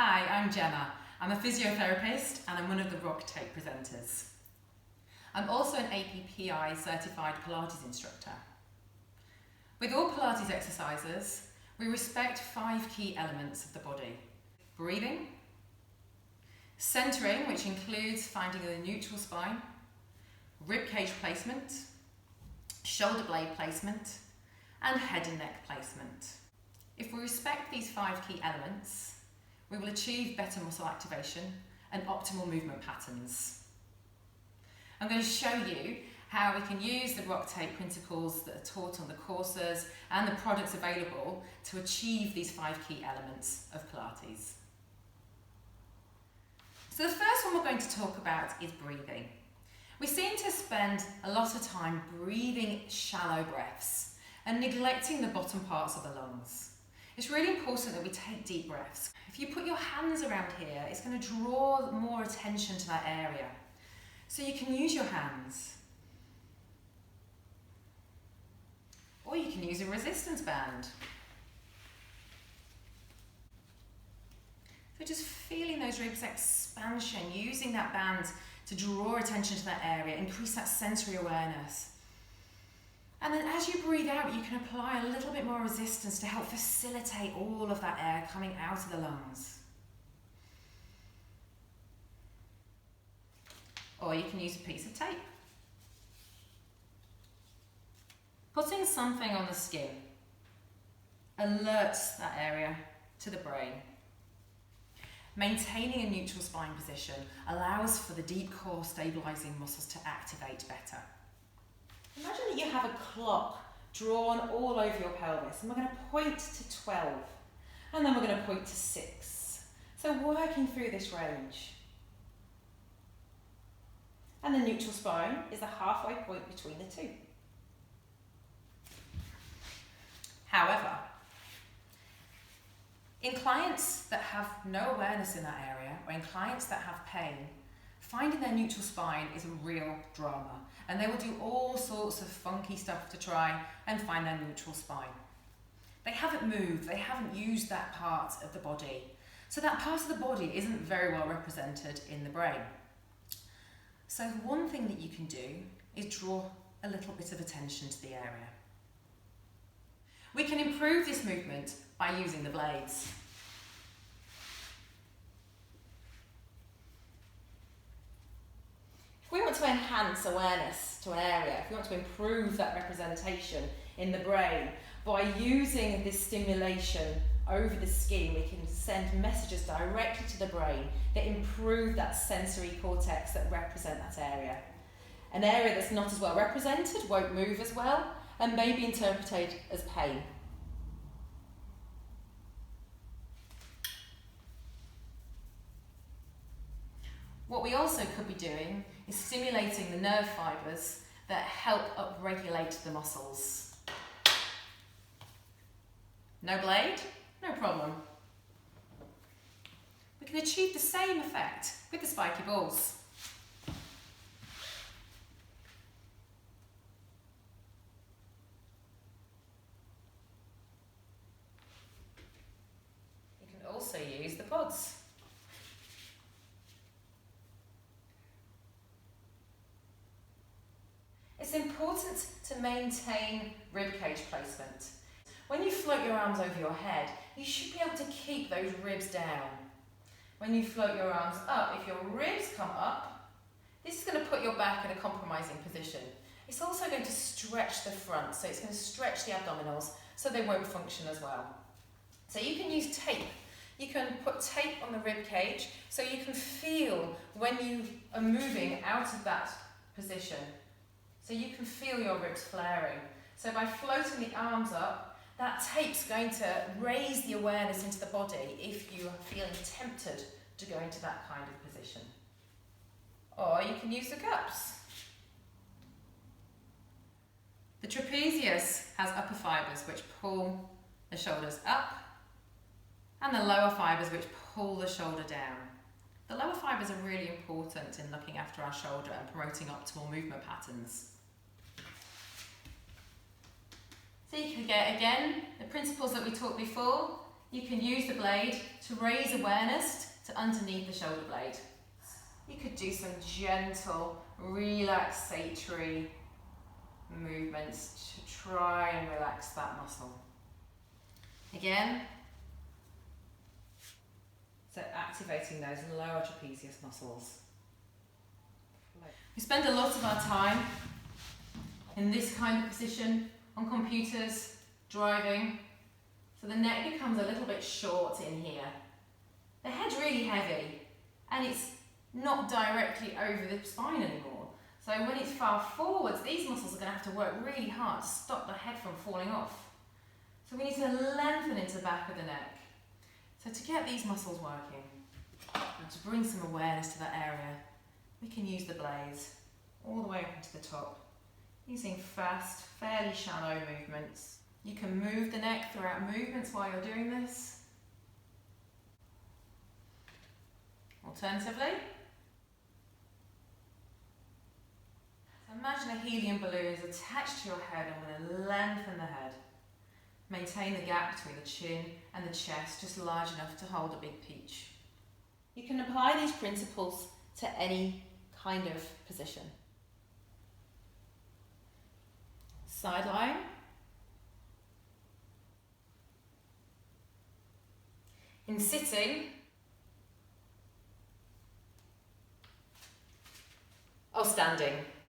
Hi, I'm Gemma. I'm a physiotherapist and I'm one of the RockTape presenters. I'm also an APPI certified Pilates instructor. With all Pilates exercises, we respect 5 key elements of the body. Breathing, centering, which includes finding the neutral spine, rib cage placement, shoulder blade placement, and head and neck placement. If we respect these 5 key elements, we will achieve better muscle activation and optimal movement patterns. I'm going to show you how we can use the RockTape principles that are taught on the courses and the products available to achieve these 5 key elements of Pilates. So the first one we're going to talk about is breathing. We seem to spend a lot of time breathing shallow breaths and neglecting the bottom parts of the lungs. It's really important that we take deep breaths. If you put your hands around here, it's going to draw more attention to that area. So you can use your hands. Or you can use a resistance band. So just feeling those ribs expansion, using that band to draw attention to that area, increase that sensory awareness. And then as you breathe out, you can apply a little bit more resistance to help facilitate all of that air coming out of the lungs. Or you can use a piece of tape. Putting something on the skin alerts that area to the brain. Maintaining a neutral spine position allows for the deep core stabilizing muscles to activate better. Imagine that you have a clock drawn all over your pelvis, and we're going to point to 12, and then we're going to point to 6. So working through this range. And the neutral spine is the halfway point between the two. However, in clients that have no awareness in that area, or in clients that have pain, finding their neutral spine is a real drama, and they will do all sorts of funky stuff to try and find their neutral spine. They haven't moved, they haven't used that part of the body, so that part of the body isn't very well represented in the brain. So one thing that you can do is draw a little bit of attention to the area. We can improve this movement by using the blades. If we want to enhance awareness to an area, if we want to improve that representation in the brain, by using this stimulation over the skin, we can send messages directly to the brain that improve that sensory cortex that represent that area. An area that's not as well represented won't move as well and may be interpreted as pain. What we also could be doing is stimulating the nerve fibres that help upregulate the muscles. No blade? No problem. We can achieve the same effect with the spiky balls. You can also use the pods. It's important to maintain ribcage placement. When you float your arms over your head, you should be able to keep those ribs down. When you float your arms up, if your ribs come up, this is going to put your back in a compromising position. It's also going to stretch the front, so it's going to stretch the abdominals so they won't function as well. So you can use tape. You can put tape on the rib cage so you can feel when you are moving out of that position. So you can feel your ribs flaring. So by floating the arms up, that tape's going to raise the awareness into the body if you are feeling tempted to go into that kind of position. Or you can use the cups. The trapezius has upper fibres which pull the shoulders up and the lower fibres which pull the shoulder down. The lower fibres are really important in looking after our shoulder and promoting optimal movement patterns. So you can get, again, the principles that we taught before, You can use the blade to raise awareness to underneath the shoulder blade. You could do some gentle, relaxatory movements to try and relax that muscle. Again, so activating those lower trapezius muscles. We spend a lot of our time in this kind of position on computers, driving, so the neck becomes a little bit short in here. The head's really heavy and it's not directly over the spine anymore. So when it's far forwards, these muscles are going to have to work really hard to stop the head from falling off. So we need to lengthen into the back of the neck. So to get these muscles working and to bring some awareness to that area, we can use the blades all the way up into the top, using fast, fairly shallow movements. You can move the neck throughout movements while you're doing this. Alternatively, so imagine a helium balloon is attached to your head and we're going to lengthen the head. Maintain the gap between the chin and the chest, just large enough to hold a big peach. You can apply these principles to any kind of position. Side lying. In sitting, or standing.